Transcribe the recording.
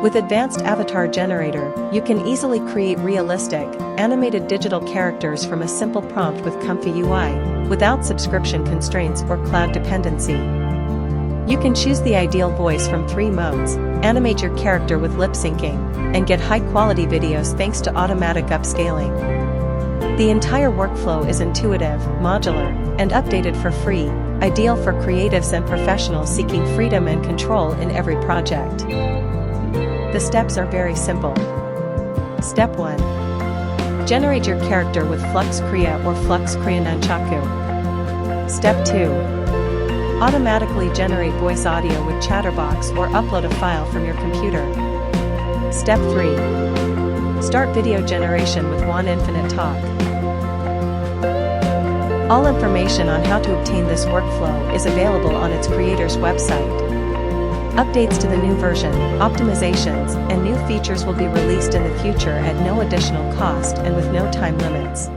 With Advanced Avatar Generator, you can easily create realistic, animated digital characters from a simple prompt with ComfyUI, without subscription constraints or cloud dependency. You can choose the ideal voice from 3 modes, animate your character with lip syncing, and get high-quality videos thanks to automatic upscaling. The entire workflow is intuitive, modular, and updated for free, ideal for creatives and professionals seeking freedom and control in every project. The steps are very simple. Step 1. Generate your character with Flux Krea or Flux Krea Nunchaku. Step 2. Automatically generate voice audio with Chatterbox or upload a file from your computer. Step 3. Start video generation with One Infinite Talk. All information on how to obtain this workflow is available on its creator's website. Updates to the new version, optimizations, and new features will be released in the future at no additional cost and with no time limits.